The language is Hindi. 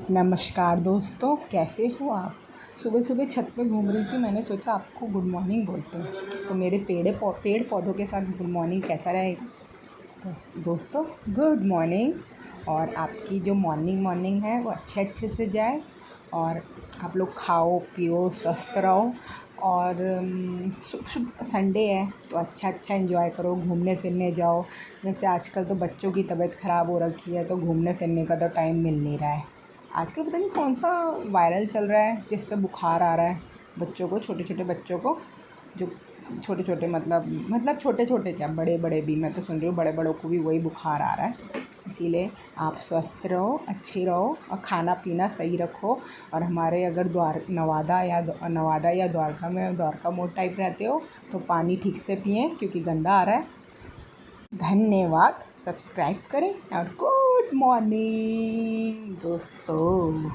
नमस्कार दोस्तों, कैसे हो आप। सुबह सुबह छत पे घूम रही थी, मैंने सोचा आपको गुड मॉर्निंग बोलते हैं। तो मेरे पेड़ पौधों के साथ गुड मॉर्निंग कैसा रहेगा। तो दोस्तों गुड मॉर्निंग। और आपकी जो मॉर्निंग है वो अच्छे से जाए और आप लोग खाओ पियो स्वस्थ रहो। और शुभ संडे है तो अच्छा एंजॉय करो, घूमने फिरने जाओ। वैसे आजकल तो बच्चों की तबीयत ख़राब हो रखी है तो घूमने फिरने का तो टाइम मिल नहीं रहा है। आजकल पता नहीं कौन सा वायरल चल रहा है जिससे बुखार आ रहा है बच्चों को, छोटे बच्चों को। जो छोटे मतलब छोटे क्या, बड़े भी, मैं तो सुन रही हूँ बड़ों को भी वही बुखार आ रहा है। इसीलिए आप स्वस्थ रहो, अच्छे रहो और खाना पीना सही रखो। और हमारे अगर नवादा या द्वारका मोड़ टाइप रहते हो तो पानी ठीक से पिएँ क्योंकि गंदा आ रहा है। धन्यवाद। सब्सक्राइब करें और गुड मॉर्निंग दोस्तों।